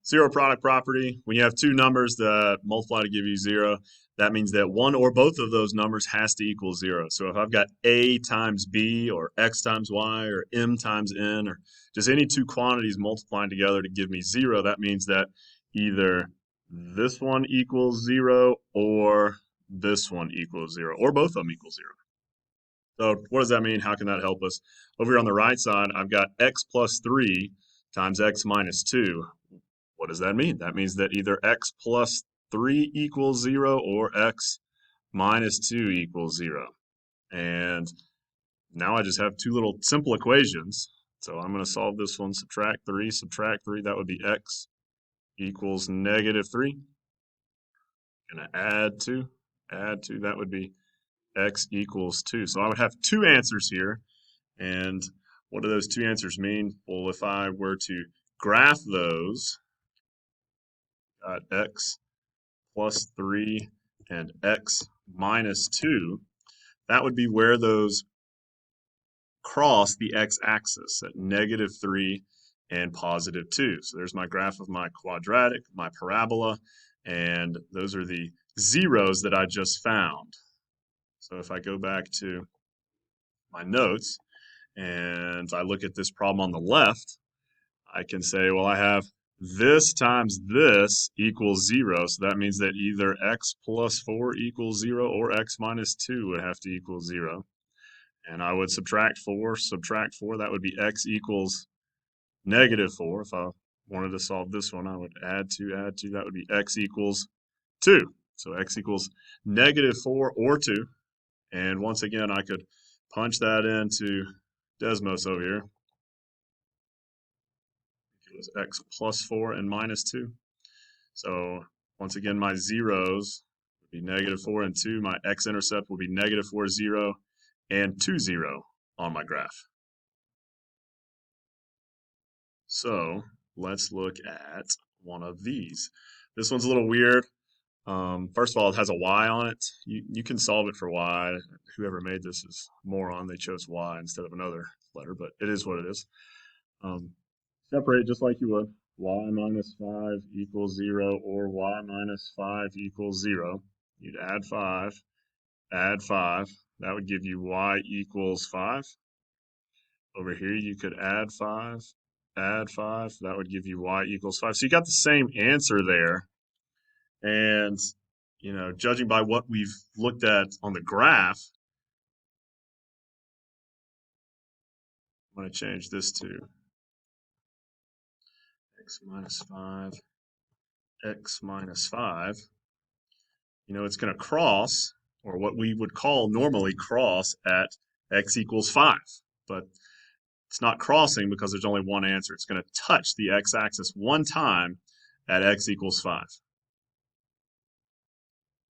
Zero product property, when you have two numbers that multiply to give you zero, that means that one or both of those numbers has to equal zero. So if I've got A times B or X times Y or M times N or just any two quantities multiplying together to give me zero, that means that either this one equals zero or this one equals zero or both of them equal zero. So what does that mean? How can that help us? Over here on the right side, I've got X plus 3 times X minus 2. What does that mean? That means that either x plus 3 equals 0 or x minus 2 equals 0. And now I just have two little simple equations. So I'm going to solve this one. Subtract 3, subtract 3. That would be x equals negative 3. Going to add 2. Add 2. That would be x equals 2. So I would have two answers here. And what do those two answers mean? Well, if I were to graph those, got x plus 3 and x minus 2, that would be where those cross the x-axis at negative 3 and positive 2. So there's my graph of my quadratic, my parabola, and those are the zeros that I just found. So if I go back to my notes and I look at this problem on the left, I can say, well, I have this times this equals 0. So that means that either x plus 4 equals 0 or x minus 2 would have to equal 0. And I would subtract 4, that would be x equals negative 4. If I wanted to solve this one, I would add 2, that would be x equals 2. So x equals negative 4 or 2. And once again, I could punch that into Desmos over here. It was x plus 4 and minus 2. So once again, my zeros would be negative 4 and 2. My x-intercept will be negative 4, 0, and 2, 0 on my graph. So let's look at one of these. This one's a little weird. First of all, it has a y on it. You can solve it for y. Whoever made this is a moron. They chose y instead of another letter, but it is what it is. Separate just like you would. Y minus 5 equals 0 or y minus 5 equals 0. You'd add 5, add 5. That would give you y equals 5. Over here, you could add 5, add 5. That would give you y equals 5. So you got the same answer there. And, you know, judging by what we've looked at on the graph, I'm going to change this to x minus 5, x minus 5. You know, it's going to cross, or what we would call normally cross at x equals 5. But it's not crossing because there's only one answer. It's going to touch the x-axis one time at x equals 5.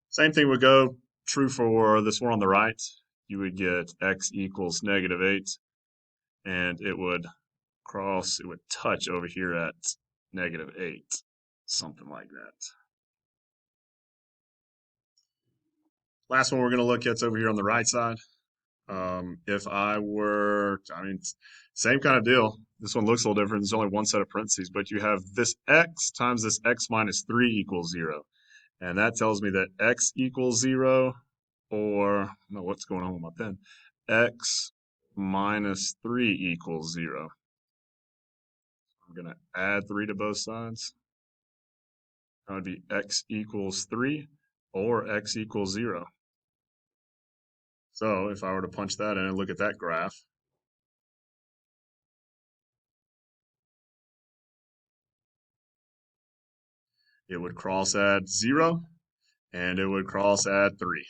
Same thing would go true for this one on the right. You would get x equals negative 8, and it would cross, it would touch over here at negative 8, something like that. Last one we're going to look at is over here on the right side. If I were, same kind of deal. This one looks a little different. There's only one set of parentheses, but you have this x times this x minus 3 equals 0. And that tells me that x equals 0, or, no, what's going on with my pen? X minus 3 equals 0. I'm going to add 3 to both sides. That would be x equals 3 or x equals 0. So if I were to punch that in and look at that graph, it would cross at 0 and it would cross at 3.